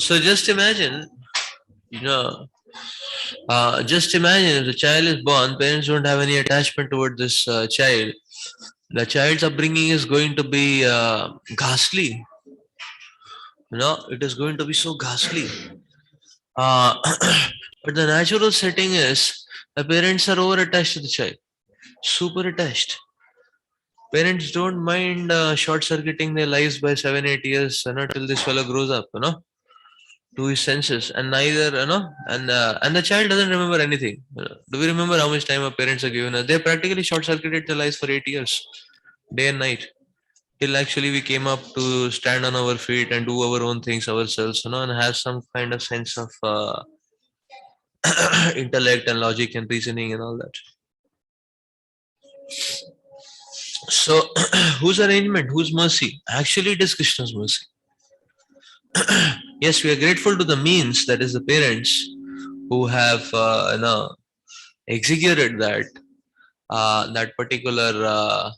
So you know, just imagine if the child is born, parents don't have any attachment toward this child. The child's upbringing is going to be ghastly. It is going to be so ghastly. Uh, but the natural setting is the parents are over attached to the child, super attached. Parents don't mind short circuiting their lives by 7 8 years, till this fellow grows up, to his senses, and neither, and the child doesn't remember anything. Do we remember how much time our parents are given us? They practically short circuited their lives for 8 years, day and night, till actually we came up to stand on our feet and do our own things ourselves, and have some kind of sense of intellect and logic and reasoning and all that. So, whose arrangement, whose mercy? Actually, it is Krishna's mercy. Yes, we are grateful to the means, that is the parents, who have executed that particular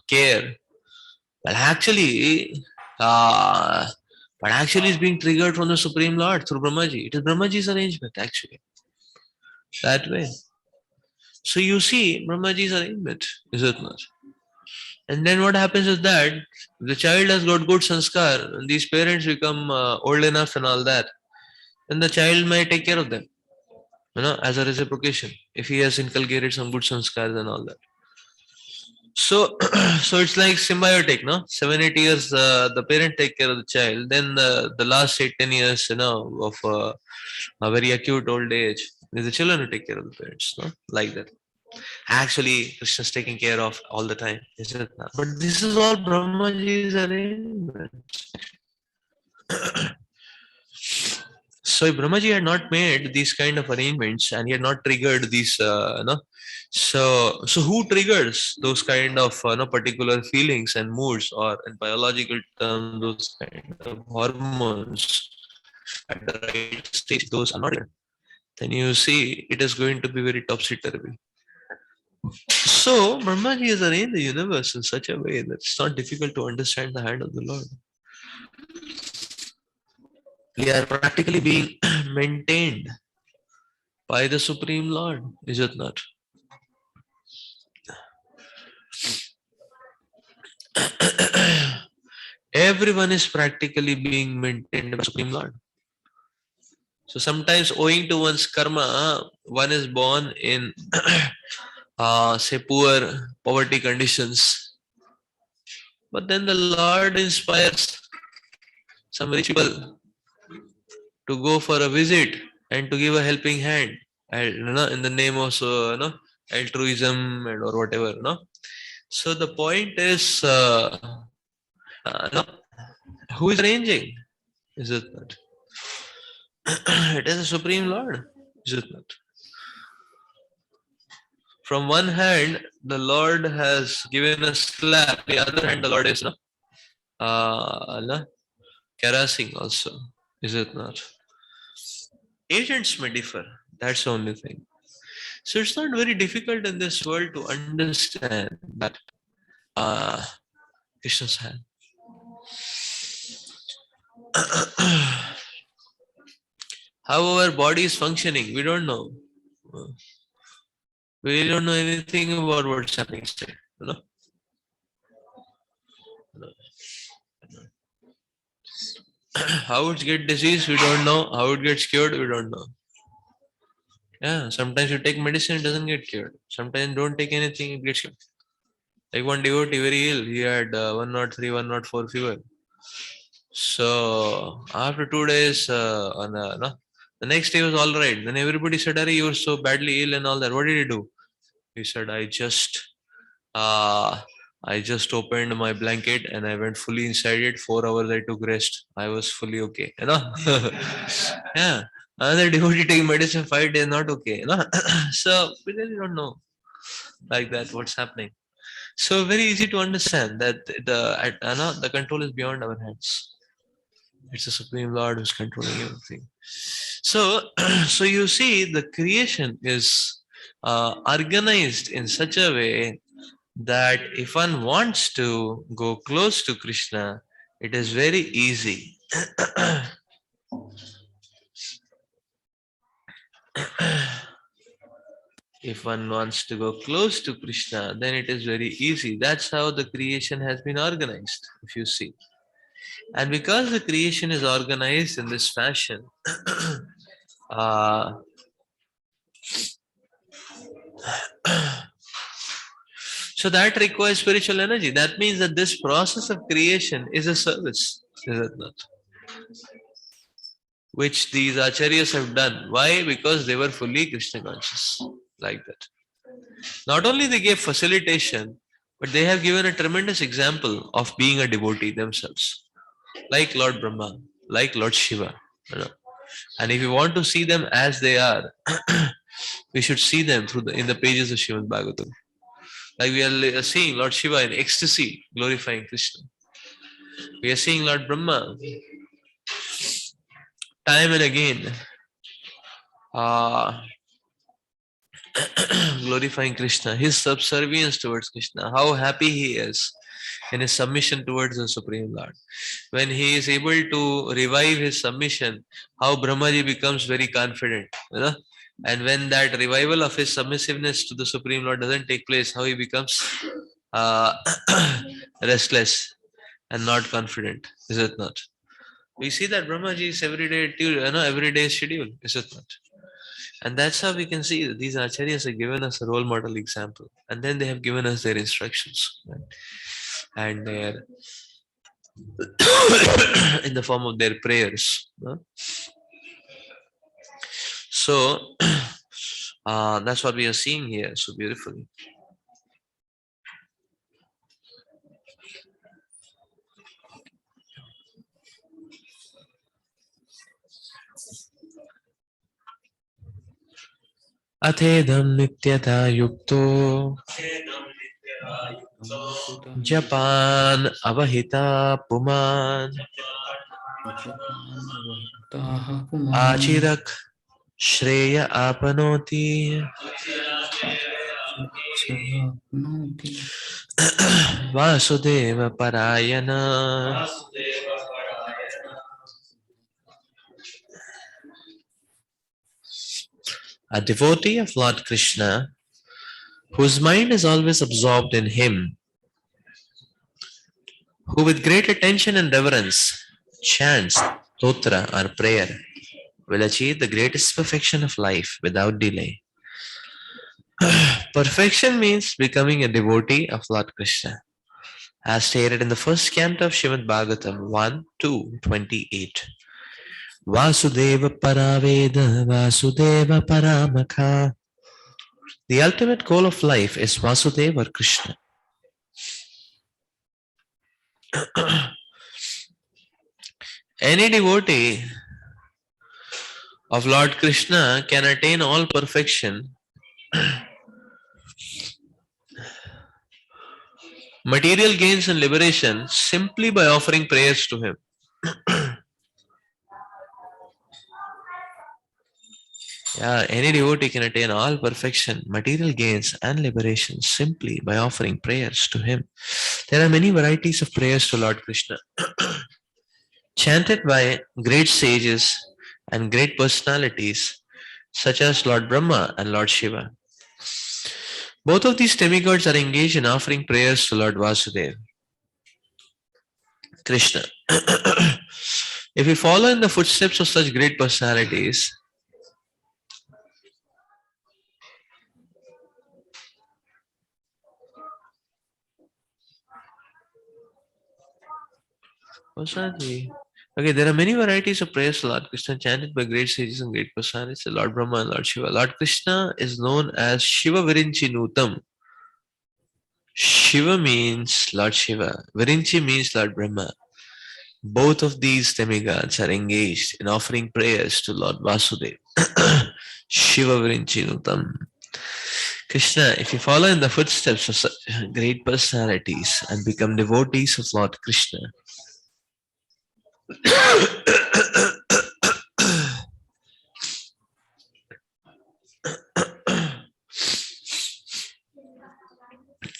care. But actually, uh, it's being triggered from the Supreme Lord through Brahmaji. It is Brahmaji's arrangement, actually, that way. So you see, Brahmaji's arrangement, is it not? And then what happens is that the child has got good sanskar, and these parents become old enough and all that, then the child may take care of them, as a reciprocation, if he has inculcated some good sanskars and all that. So, so it's like symbiotic, no? 7 8 years, the parent take care of the child. Then the last 8 10 years, of a very acute old age, is the children who take care of the parents, no? Like that. Actually, Krishna's taking care of all the time, is it not? But this is all Brahmaji's arrangement. So if Brahmaji had not made these kind of arrangements and he had not triggered these, so who triggers those kind of particular feelings and moods, or in biological terms, those kind of hormones at the right stage? If those are not triggered, then you see it is going to be very topsy turvy. So Brahmaji has arranged the universe in such a way that it's not difficult to understand the hand of the Lord. We are practically being maintained by the Supreme Lord, is it not? Everyone is practically being maintained by Supreme Lord. So sometimes, owing to one's karma, one is born in, say, poverty conditions. But then the Lord inspires some rich people to go for a visit and to give a helping hand, and in the name of altruism and or whatever. So the point is, no, who is arranging? Is it not? It is the Supreme Lord, is it not? From one hand, the Lord has given a slap. The other hand, the Lord is caressing also. Is it not? Agents may differ. That's the only thing. So it's not very difficult in this world to understand that Krishna's hand. How our body is functioning, we don't know. We don't know anything about what's happening inside. How it gets disease, we don't know. How it gets cured, we don't know. Yeah, sometimes you take medicine, it doesn't get cured. Sometimes don't take anything, it gets cured. Like one devotee, very ill, he had 103, 104 fever. So after 2 days, the next day was all right. Then everybody said, "Are you were so badly ill and all that? What did you do?" He said, uh, I just opened my blanket and I went fully inside it. 4 hours I took rest. I was fully okay. Yeah. Another devotee taking medicine 5 days, not okay. So we really don't know like that what's happening. So very easy to understand that the control is beyond our hands. It's the Supreme Lord who's controlling everything. So, so you see, the creation is organized in such a way that if one wants to go close to Krishna, It is very easy. If one wants to go close to Krishna, then it is very easy. That's how the creation has been organized, if you see. And because the creation is organized in this fashion, uh, so that requires spiritual energy. That means that this process of creation is a service, is it not? Which these acharyas have done. Why? Because they were fully Krishna conscious, like that. Not only they gave facilitation, but they have given a tremendous example of being a devotee themselves, like Lord Brahma, like Lord Shiva. You know. And if you want to see them as they are, we should see them through in the pages of Srimad Bhagwatam. Like we are seeing Lord Shiva in ecstasy, glorifying Krishna. We are seeing Lord Brahma time and again, uh, glorifying Krishna, his subservience towards Krishna, how happy he is in his submission towards the Supreme Lord. When he is able to revive his submission, how Brahmaji becomes very confident. You know? And when that revival of his submissiveness to the Supreme Lord doesn't take place, how he becomes uh, restless and not confident, is it not? We see that Brahmaji's everyday schedule, is it not? And that's how we can see that these acharyas have given us a role model example, and then they have given us their instructions, right? And their in the form of their prayers. So that's what we are seeing here so beautifully. अथेदं नित्यता युक्तो Japan अवहिता पुमान आचिरक श्रेय आपनोति वासुदेव परायण. A devotee of Lord Krishna, whose mind is always absorbed in him, who with great attention and reverence chants stotra or prayer, will achieve the greatest perfection of life without delay. Perfection means becoming a devotee of Lord Krishna, as stated in the first canto of Srimad Bhagwatam 1:2:28. Vasudeva Paraveda Vasudeva Paramakha. The ultimate goal of life is Vasudeva or Krishna. Any devotee of Lord Krishna can attain all perfection, material gains and liberation simply by offering prayers to him. Yeah, any devotee can attain all perfection, material gains, and liberation simply by offering prayers to him. There are many varieties of prayers to Lord Krishna, chanted by great sages and great personalities such as Lord Brahma and Lord Shiva. Both of these demigods are engaged in offering prayers to Lord Vasudeva, Krishna. If we follow in the footsteps of such great personalities, okay, there are many varieties of prayers to Lord Krishna chanted by great sages and great personalities, Lord Brahma and Lord Shiva. Lord Krishna is known as Shiva Virinchi Nutam. Shiva means Lord Shiva, Virinchi means Lord Brahma. Both of these demigods are engaged in offering prayers to Lord Vasudeva. Shiva Virinchi Nutam. Krishna, if you follow in the footsteps of such great personalities and become devotees of Lord Krishna,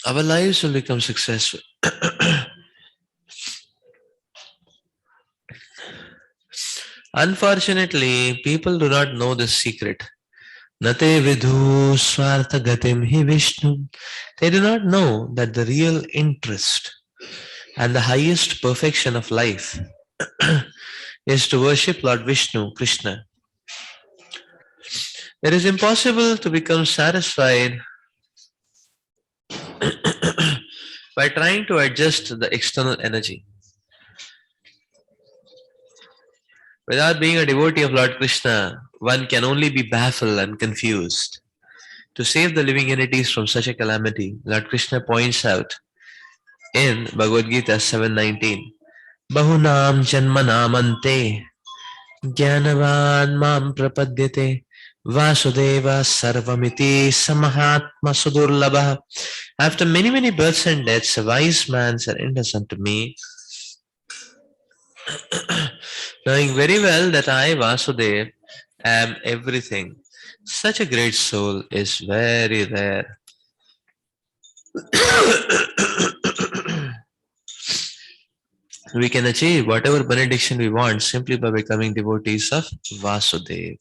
our lives will become successful. Unfortunately, people do not know this secret. Nate vidhu swartha gatim hi Vishnu. They do not know that the real interest and the highest perfection of life is to worship Lord Vishnu, Krishna. It is impossible to become satisfied by trying to adjust the external energy. Without being a devotee of Lord Krishna, one can only be baffled and confused. To save the living entities from such a calamity, Lord Krishna points out in Bhagavad Gita 7:19, Bahunam janmanamante jnanavan mam prapadyate vasudeva sarvamiti samahatma sudurlabha. After many, many births and deaths, a wise man surrenders unto me, knowing very well that I, Vasudev, am everything. Such a great soul is very rare. We can achieve whatever benediction we want simply by becoming devotees of Vasudev.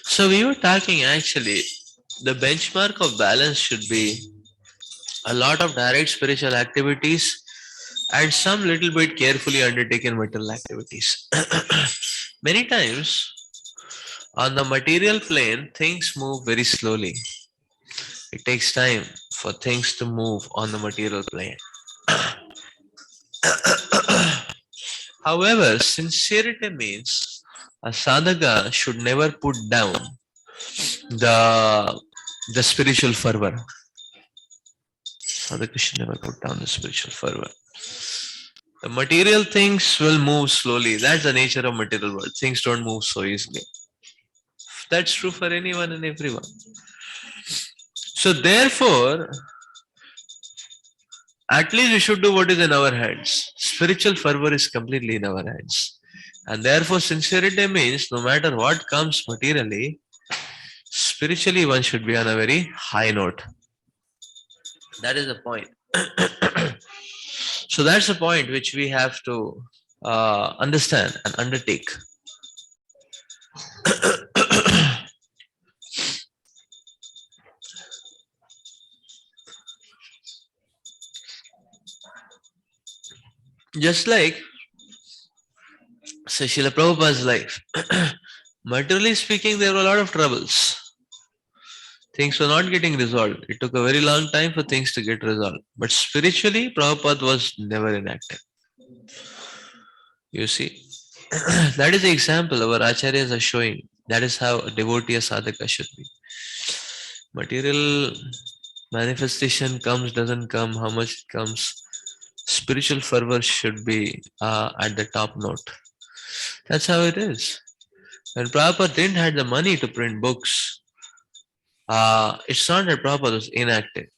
So we were talking actually, the benchmark of balance should be a lot of direct spiritual activities and some little bit carefully undertaken material activities. Many times on the material plane, things move very slowly. It takes time for things to move on the material plane. However, sincerity means a sadhaka should never put down the the spiritual fervor. Sadhaka should never put down the spiritual fervor. The material things will move slowly. That's the nature of material world. Things don't move so easily. That's true for anyone and everyone. So therefore, at least we should do what is in our hands. Spiritual fervor is completely in our hands. And therefore, sincerity means no matter what comes materially, spiritually one should be on a very high note. That is the point. So that's the point which we have to understand and undertake. Just like Srila Prabhupada's life. Materially speaking, there were a lot of troubles. Things were not getting resolved. It took a very long time for things to get resolved. But spiritually, Prabhupada was never inactive. You see, that is the example our acharyas are showing. That is how a devotee sadhaka should be. Material manifestation comes, doesn't come, how much it comes. Spiritual fervor should be at the top note. That's how it is. When Prabhupada didn't have the money to print books, it's not that Prabhupada was inactive.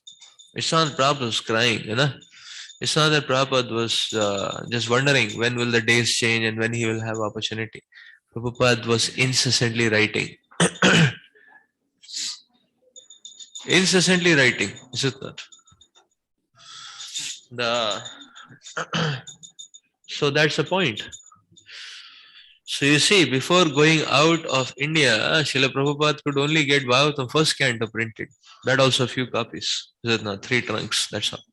It's not that Prabhupada was crying, you know. It's not that Prabhupada was just wondering when will the days change and when he will have opportunity. Prabhupada was incessantly writing. Incessantly writing, is it not? The so that's the point. So you see, before going out of India, Srila Prabhupada could only get Bhagavatam first canto printed. That also a few copies. Is it not? 3 trunks, that's all.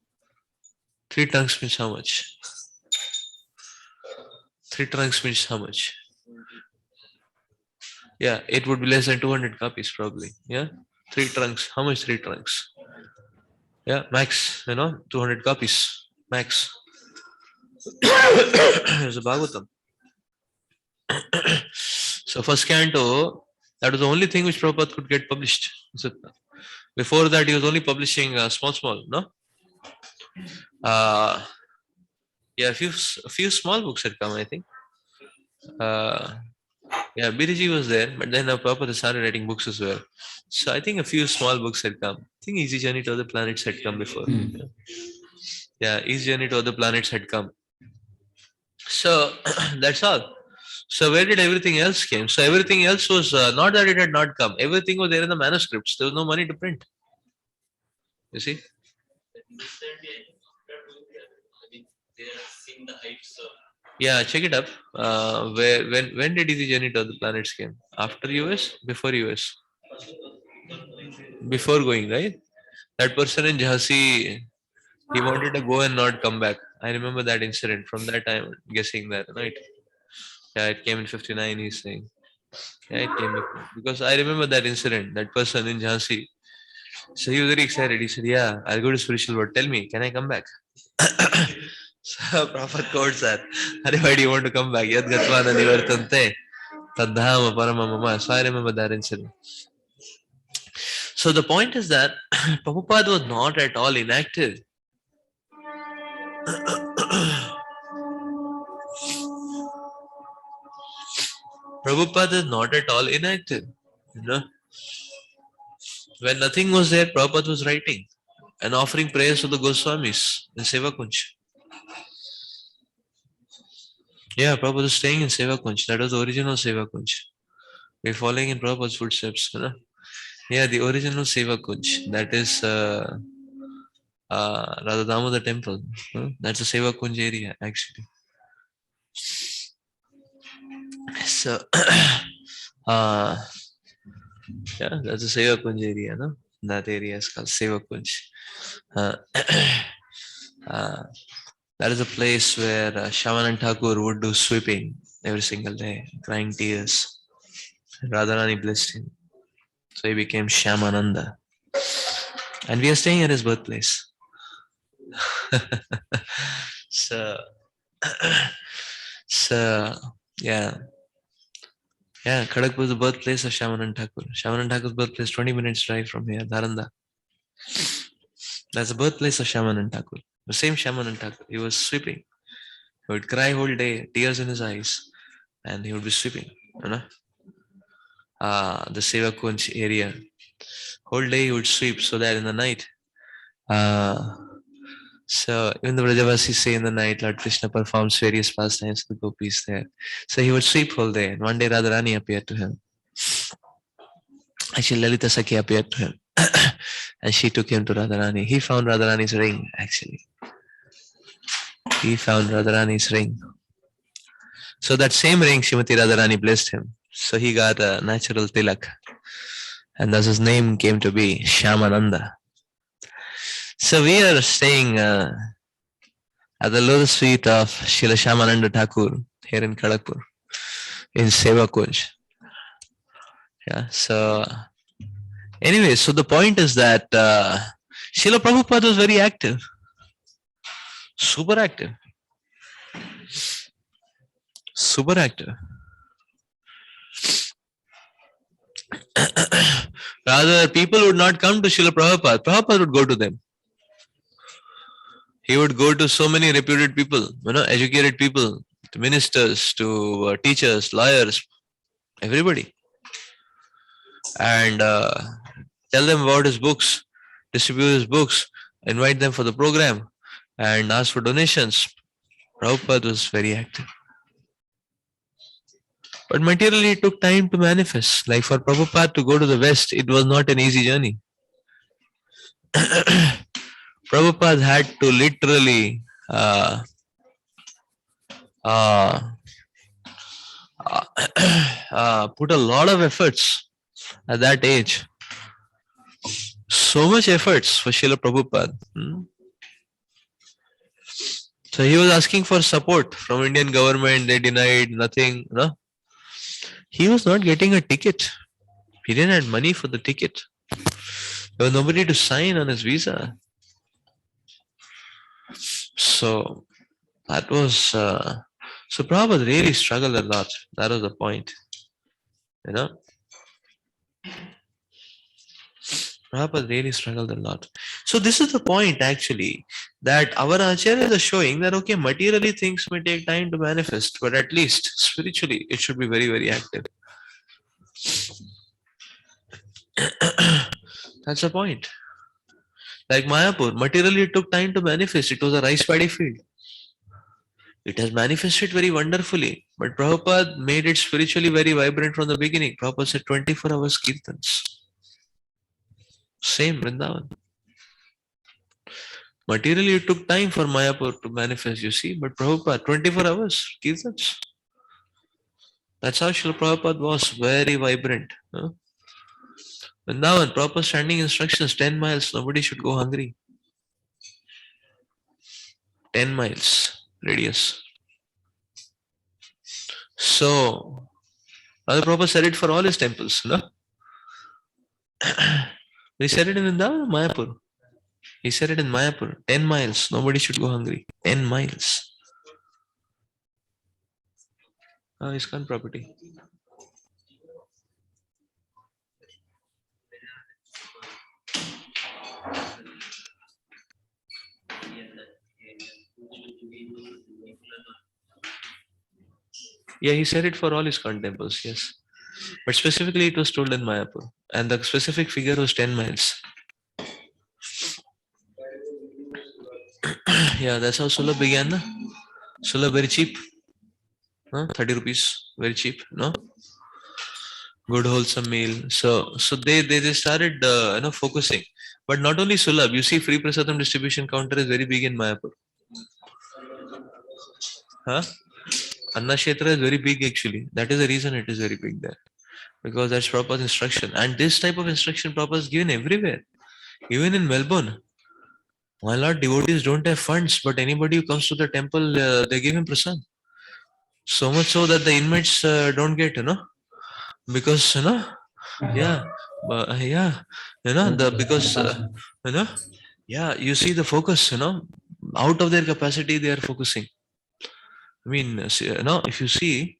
3 trunks means how much? 3 trunks means how much? Yeah, it would be less than 200 copies probably. Yeah, 3 trunks. How much 3 trunks? Yeah, max, 200 copies. Max. There's a Bhagavatam. So first canto, that was the only thing which Prabhupada could get published. So before that, he was only publishing small, no? Uh, yeah, a few small books had come, I think. Uh, yeah, BDG was there, but then Prabhupada started writing books as well. So I think a few small books had come. I think Easy Journey to Other Planets had come before. Yeah, Easy Journey to Other Planets had come. So that's all. So where did everything else came? So everything else was not that it had not come. Everything was there in the manuscripts. There was no money to print. You see? Yeah, check it up. Where when did Easy Journey to Other Planets came? After US? Before US? Before going, right? That person in Jhansi, he wanted to go and not come back. I remember that incident. From that time, I'm guessing that, right? Yeah, it came in 59, he's saying. Yeah, it came before. Because I remember that incident, that person in Jhansi. So he was very excited. He said, yeah, I'll go to spiritual world. Tell me, can I come back? So Prabhupada quotes that. Hare, why do you want to come back? Yad gatvana nivartante tadhama parama mama. So I remember that incident. So the point is that Prabhupada was not at all inactive. Prabhupada is not at all inactive. You know, when nothing was there, Prabhupada was writing and offering prayers to the Goswamis in Seva Kunj. Yeah, Prabhupada was staying in Seva Kunj. That was the original Seva Kunj. We're following in Prabhupada's footsteps. You know? Yeah, the original Seva Kunj. That is Radha Damodar temple. That's a Seva Kunj area, actually. So, uh, yeah, that's a Seva Kunj area, no? That area is called Seva Kunj. Uh, uh, that is a place where Shavanan Thakur would do sweeping every single day, crying tears. Radharani blessed him. So he became Shyamananda. And we are staying at his birthplace. so, so, yeah. Yeah, Khadak was the birthplace of Shyamanand Thakur. Shyamanand Thakur's birthplace, 20 minutes drive from here, Dharanda. That's the birthplace of Shyamanand Thakur. The same Shyamanand Thakur. He was sweeping. He would cry whole day, tears in his eyes, and he would be sweeping, you know. The Seva Kunj area. Whole day he would sweep so that in the night, so even the Vrajavasis say in the night, Lord Krishna performs various pastimes for the gopis there. So he would sweep whole day. And one day Radharani appeared to him. Actually, Lalita Sakhi appeared to him. And she took him to Radharani. He found Radharani's ring, actually. He found Radharani's ring. So that same ring, Shrimati Radharani blessed him. So he got a natural tilak. And thus his name came to be Shyamananda. So we are staying at the lotus feet of Srila Shyamananda Thakur here in Kharagpur, in Seva Kunj. Yeah, so anyway, so the point is that Srila Prabhupada was very active, super active, super active. Rather, people would not come to Srila Prabhupada. Prabhupada would go to them. He would go to so many reputed people, you know, educated people, to ministers, to teachers, lawyers, everybody, and tell them about his books, distribute his books, invite them for the program, and ask for donations. Prabhupada was very active. But materially, it took time to manifest. Like for Prabhupada to go to the West, it was not an easy journey. Prabhupada had to literally put a lot of efforts at that age. So much efforts for Srila Prabhupada. So he was asking for support from Indian government. They denied nothing. No? He was not getting a ticket. He didn't have money for the ticket. There was nobody to sign on his visa. So that was So Prabhupada really struggled a lot. That was the point. You know, Prabhupada really struggled a lot. So this is the point actually, that our acharyas are showing that okay, materially things may take time to manifest, but at least spiritually it should be very, very active. That's the point. Like Mayapur, materially it took time to manifest. It was a rice paddy field. It has manifested very wonderfully, but Prabhupada made it spiritually very vibrant from the beginning. Prabhupada said 24 hours kirtans. Same Vrindavan. Materially, it took time for Mayapur to manifest, you see, but Prabhupada, 24 hours, kirtans. That's how Srila Prabhupada was, very vibrant. Huh? Vrindavan, proper standing instructions, 10 miles, nobody should go hungry. 10 miles radius. So, Father Prabhupada said it for all his temples, no? He said it in Vrindavan, Mayapur. He said it in Mayapur, 10 miles, nobody should go hungry. 10 miles. ISKCON property. Yeah, he said it for all his temples, yes. But specifically, it was told in Mayapur. And the specific figure was 10 miles. Yeah, that's how Sula began. Na? Sula very cheap. 30 rupees, very cheap, no? Good wholesome meal. So they started focusing. But not only Sulabh, you see free prasadam distribution counter is very big in Mayapur. Huh? Anna Kshetra is very big actually. That is the reason it is very big there. Because that's proper instruction. And this type of instruction proper is given everywhere. Even in Melbourne. My lord, devotees don't have funds, but anybody who comes to the temple, they give him prasad. So much so that the inmates don't get, because, yeah, yeah, because, yeah, you see the focus, out of their capacity, they are focusing. I mean, if you see,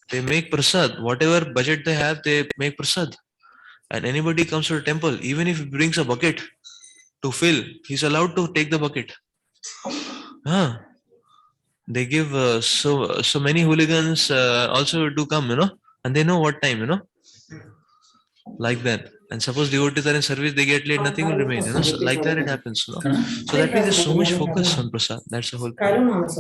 they make prasad, whatever budget they have, they make prasad. And anybody comes to the temple, even if he brings a bucket to fill, he's allowed to take the bucket. Huh? They give so many hooligans also do come, and they know what time, like that. And suppose devotees are in service, they get late, nothing will remain, so like that it happens, So that means there's so much focus on prasad. That's the whole point.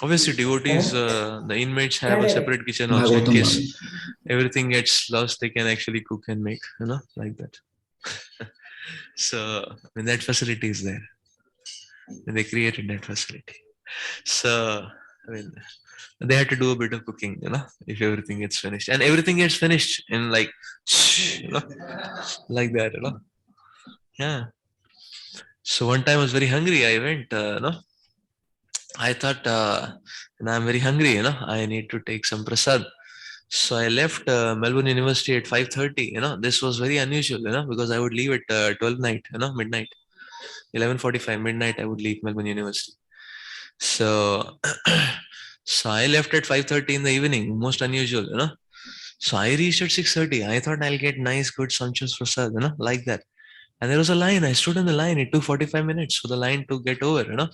Obviously, devotees, the inmates have a separate kitchen also in case everything gets lost. They can actually cook and make, like that. So, that facility is there. And they created that facility. So, they had to do a bit of cooking, if everything gets finished. And everything gets finished in like, like that, Yeah. So one time I was very hungry. I went, I thought, I'm very hungry, I need to take some prasad. So I left Melbourne University at 5:30. This was very unusual, because I would leave at 12 night, midnight, 11:45 midnight. I would leave Melbourne University. So, so I left at 5:30 in the evening. Most unusual, So I reached at 6:30. I thought I'll get nice, good sumptuous prasad, like that. And there was a line. I stood in the line. It took 45 minutes for the line to get over, And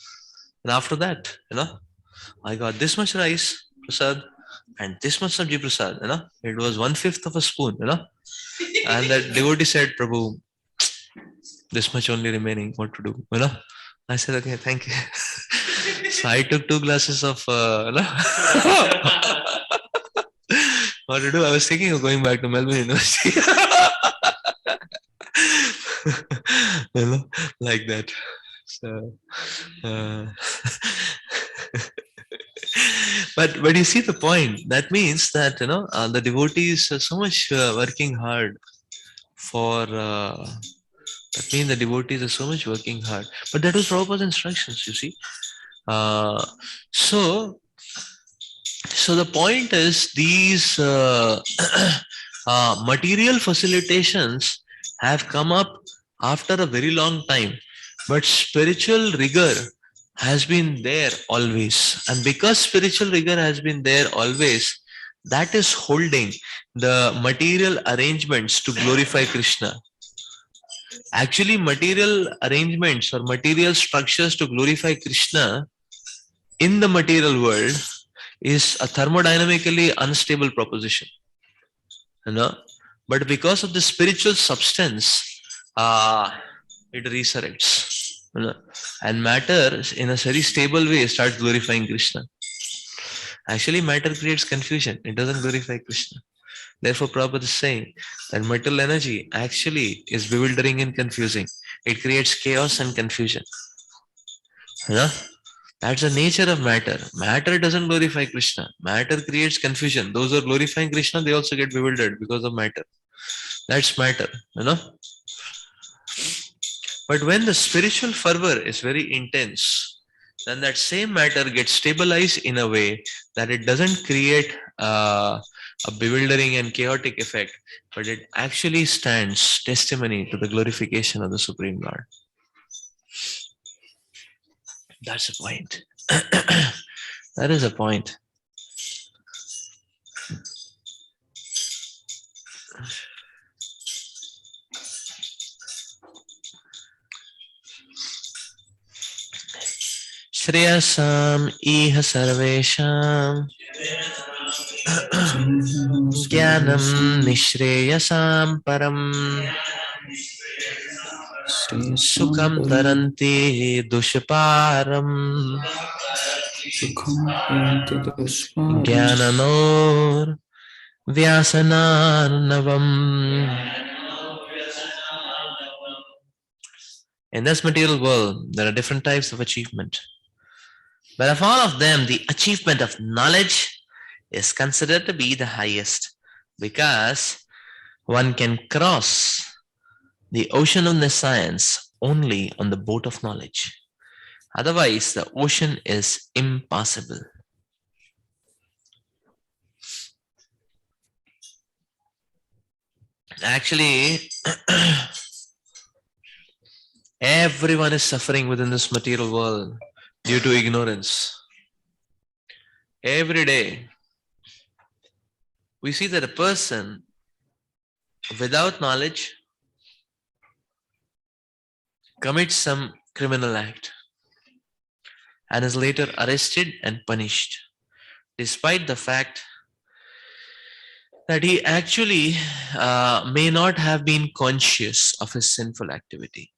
after that, I got this much rice, prasad, and this much sabji prasad, It was 1/5 of a spoon, And that devotee said, Prabhu, this much only remaining, what to do, I said, okay, thank you. So I took 2 glasses of, what to do? I was thinking of going back to Melbourne University. Like that. So, but you see the point. That means that the devotees are so much working hard for. That means the devotees are so much working hard. But that was Prabhupada's instructions. You see. So the point is these material facilitations have come up after a very long time, but spiritual rigor has been there always. And because spiritual rigor has been there always, that is holding the material arrangements to glorify Krishna. Actually, material arrangements or material structures to glorify Krishna in the material world is a thermodynamically unstable proposition. You know? But because of the spiritual substance, uh, it resurrects. You know? And matter in a very stable way starts glorifying Krishna. Actually, matter creates confusion. It doesn't glorify Krishna. Therefore, Prabhupada is saying that material energy actually is bewildering and confusing. It creates chaos and confusion. You know? That's the nature of matter. Matter doesn't glorify Krishna. Matter creates confusion. Those who are glorifying Krishna, they also get bewildered because of matter. That's matter, you know. But when the spiritual fervor is very intense, then that same matter gets stabilized in a way that it doesn't create a bewildering and chaotic effect, but it actually stands testimony to the glorification of the Supreme Lord. That's the point. That is a point. Shreyasam iha sarvesham Jnanam nishreyasam param Sukham taranti dushparam Jnananor vyasanarnavam. In this material world, there are different types of achievement. But of all of them, the achievement of knowledge is considered to be the highest because one can cross the ocean of the science only on the boat of knowledge. Otherwise, the ocean is impassable. Actually, everyone is suffering within this material world due to ignorance. Every day, we see that a person without knowledge commits some criminal act and is later arrested and punished, despite the fact that he actually may not have been conscious of his sinful activity.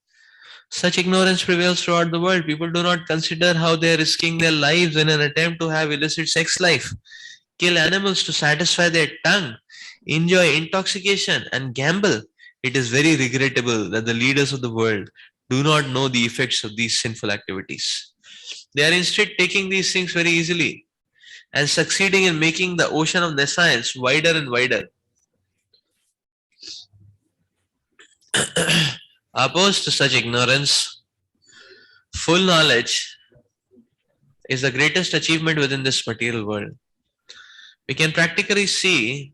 Such ignorance prevails throughout the world. People do not consider how they are risking their lives in an attempt to have illicit sex life, kill animals to satisfy their tongue, enjoy intoxication, and gamble. It is very regrettable that the leaders of the world do not know the effects of these sinful activities. They are instead taking these things very easily and succeeding in making the ocean of nescience wider and wider. Opposed to such ignorance, full knowledge is the greatest achievement within this material world. We can practically see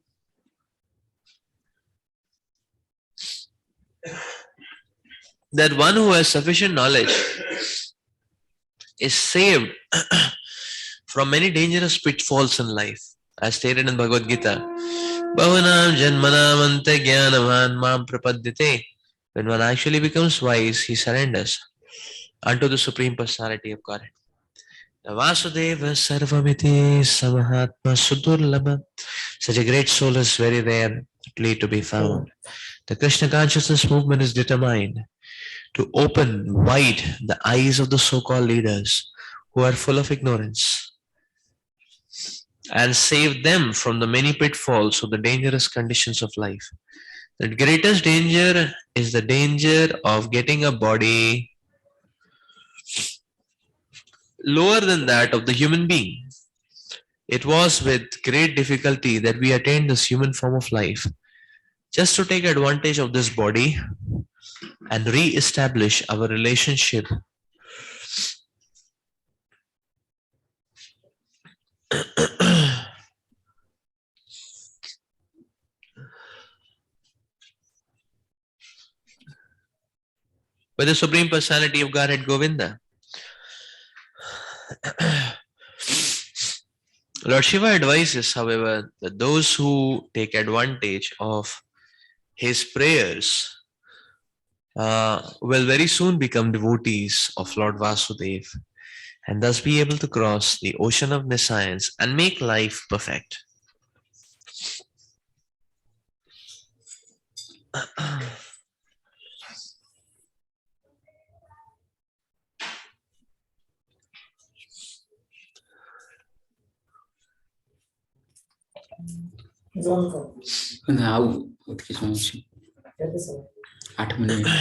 that one who has sufficient knowledge is saved from many dangerous pitfalls in life, as stated in Bhagavad Gita. Bahunam janmanam ante jnanavan mam prapadyate. When one actually becomes wise, he surrenders unto the Supreme Personality of Godhead. Vasudeva Sarvamiti Samahatma Sudurlabha. Such a great soul is very rarely to be found. The Krishna consciousness movement is determined to open wide the eyes of the so-called leaders who are full of ignorance and save them from the many pitfalls of the dangerous conditions of life. The greatest danger is the danger of getting a body lower than that of the human being. It was with great difficulty that we attained this human form of life just to take advantage of this body and re-establish our relationship with the Supreme Personality of Godhead Govinda. Lord Shiva advises, however, that those who take advantage of his prayers will very soon become devotees of Lord Vasudev and thus be able to cross the ocean of nescience and make life perfect. Now, उसकी समझ 8 minute 9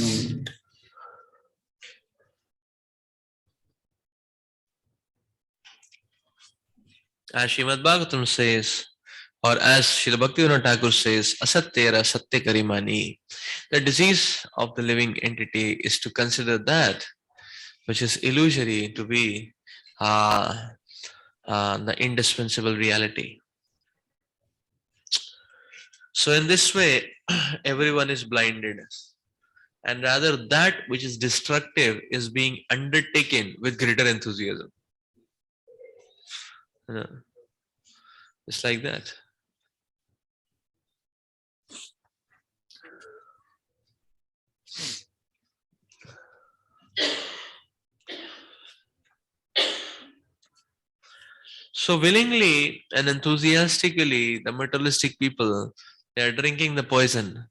minute As Srimad Bhagwatam says, or as Srila Bhaktivinoda Thakur says, Asatyara Satya Karimani. The disease of the living entity is to consider that which is illusory to be the indispensable reality. So, in this way, everyone is blinded, and rather that which is destructive is being undertaken with greater enthusiasm. It's like that. So willingly and enthusiastically, the materialistic people, they are drinking the poison.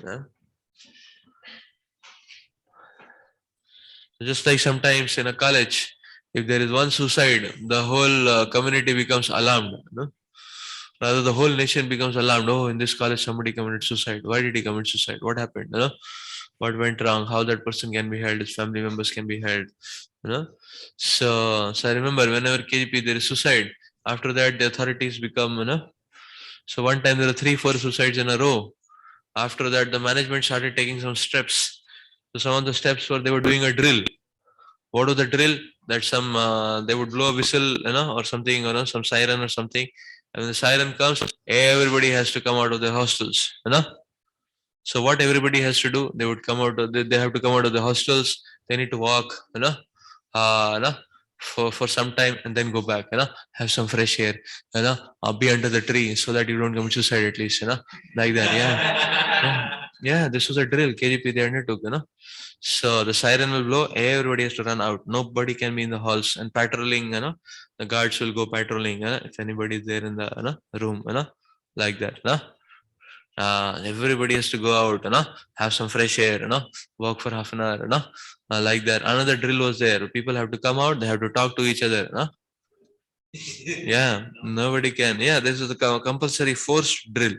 Yeah? Just like sometimes in a college, if there is one suicide, the whole community becomes alarmed. No? Rather, the whole nation becomes alarmed. Oh, in this college, somebody committed suicide. Why did he commit suicide? What happened? You know? What went wrong? How that person can be held? His family members can be held. You know? So I remember whenever KGP there is suicide. After that, the authorities become, So one time there were 3, 4 suicides in a row. After that, the management started taking some steps. So some of the steps were they were doing a drill. What was the drill? That some they would blow a whistle, or something, some siren or something. And when the siren comes, everybody has to come out of their hostels. So what everybody has to do, they would come out. They have to come out of the hostels. They need to walk, you know, for some time and then go back, have some fresh air, be under the tree so that you don't commit suicide at least, like that. Yeah. This was a drill KGP they undertook, So the siren will blow, everybody has to run out. Nobody can be in the halls and patrolling, the guards will go patrolling, if anybody is there in the room, like that, everybody has to go out, have some fresh air, walk for half an hour, like that. Another drill was there. People have to come out, they have to talk to each other, Yeah, nobody can. Yeah, this is a compulsory forced drill.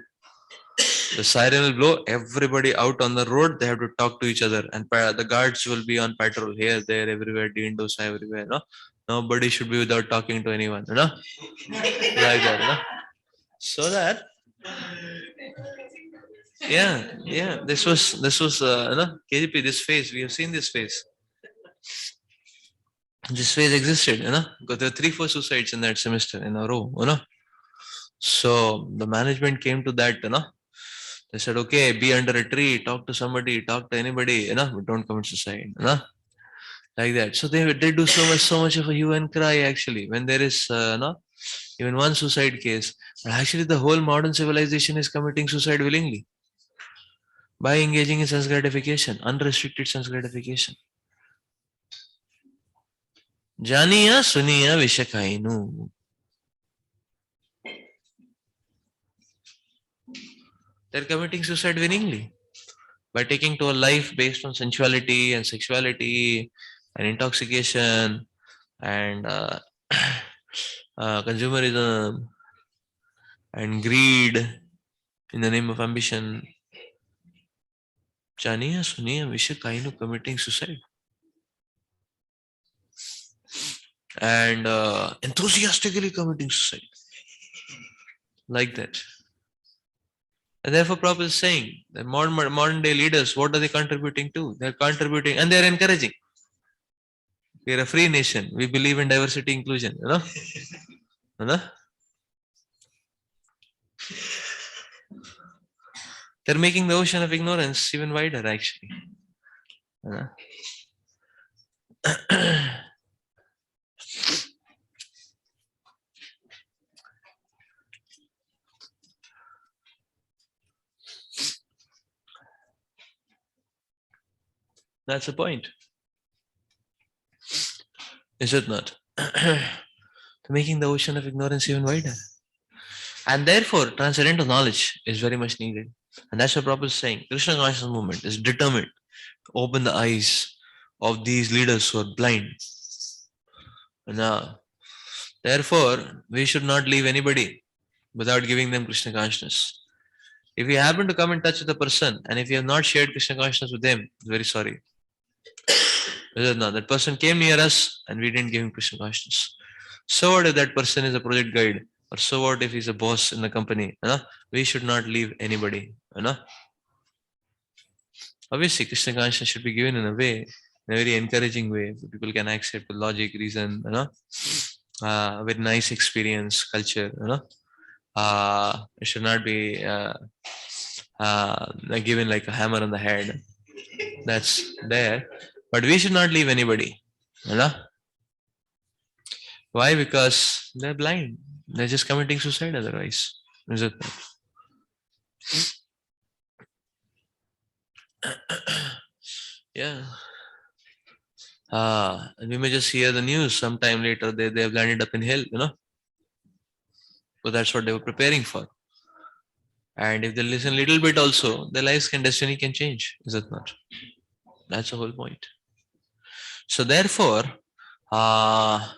The siren will blow, everybody out on the road, they have to talk to each other, and the guards will be on patrol here, there, everywhere, windows everywhere, Nobody should be without talking to anyone, like that, so that yeah, this was KGP, this phase, we have seen this phase. This phase existed, because there were 3, 4 suicides in that semester in a row, So the management came to that, they said, okay, be under a tree, talk to somebody, talk to anybody, but don't commit suicide, like that. So they do so much of a hue and cry actually when there is, even one suicide case. But actually, the whole modern civilization is committing suicide willingly by engaging in sense gratification, unrestricted sense gratification. Janiya suniya vishakainu. They're committing suicide willingly by taking to a life based on sensuality and sexuality and intoxication and consumerism and greed in the name of ambition. Janiya suniya vishakainu, committing suicide. And enthusiastically committing suicide. Like that. And therefore, Prabhupada is saying that modern day leaders, what are they contributing to? They're contributing and they're encouraging. We are a free nation. We believe in diversity, inclusion. You know? They're making the ocean of ignorance even wider, actually. That's the point. Is it not? Making the ocean of ignorance even wider. And therefore, transcendental knowledge is very much needed. And that's what Prabhupada is saying. Krishna consciousness movement is determined to open the eyes of these leaders who are blind. And therefore, we should not leave anybody without giving them Krishna consciousness. If you happen to come in touch with a person and if you have not shared Krishna consciousness with them, very sorry. No, that person came near us and we didn't give him Krishna consciousness. So what if that person is a project guide? Or so what if he's a boss in the company? We should not leave anybody. Obviously, Krishna consciousness should be given in a way, in a very encouraging way. So people can accept with logic, reason, with nice experience, culture. It should not be given like a hammer on the head. That's there. But we should not leave anybody. Why? Because they're blind. They're just committing suicide otherwise. Is it? Yeah. And we may just hear the news sometime later they have landed up in hell, So that's what they were preparing for. And if they listen a little bit also, their lives and destiny can change. Is it not? That's the whole point. So therefore, jara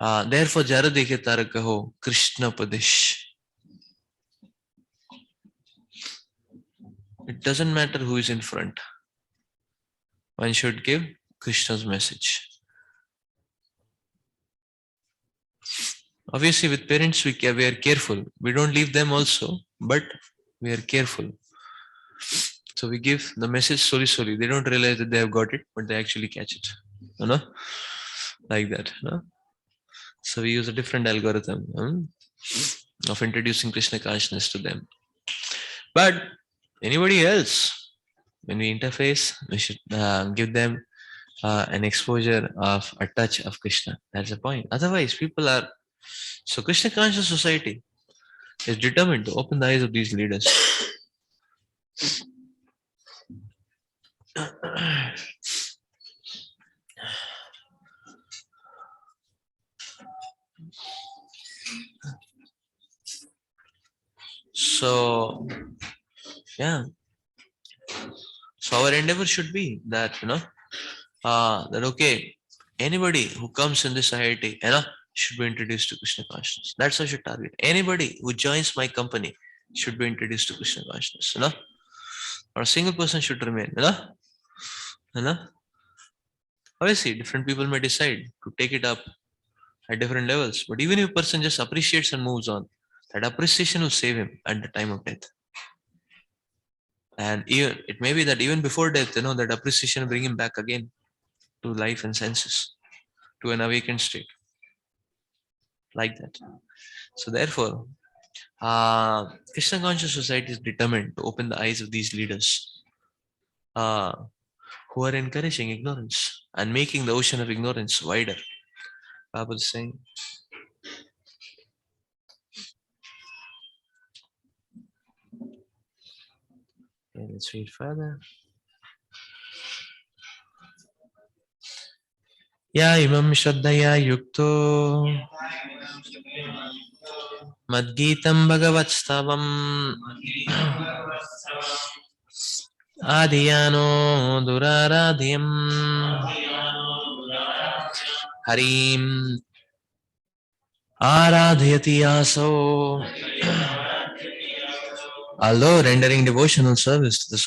dekhe tara kaho Krishna Padesh. It doesn't matter who is in front. One should give Krishna's message. Obviously, with parents, we are careful. We don't leave them also, but we are careful. So we give the message slowly. They don't realize that they have got it, but they actually catch it. Like that. So we use a different algorithm of introducing Krishna consciousness to them. But anybody else, when we interface, we should give them an exposure of a touch of Krishna. That's the point. Otherwise, people are... So Krishna conscious society is determined to open the eyes of these leaders. So, yeah. So our endeavor should be that, that okay, anybody who comes in this society, should be introduced to Krishna consciousness. That's how I should target. Anybody who joins my company should be introduced to Krishna consciousness. Or a single person should remain. Obviously, different people may decide to take it up at different levels. But even if a person just appreciates and moves on, that appreciation will save him at the time of death. And even it may be that even before death, that appreciation will bring him back again to life and senses, to an awakened state. Like that. So therefore, Krishna conscious society is determined to open the eyes of these leaders who are encouraging ignorance and making the ocean of ignorance wider. Baba is saying. Okay, let's read further. Ya imam shraddhaya yukto madgitam bhagavat stavam adiyano duraradhyam harim aradhyati aso. Although rendering devotional service to the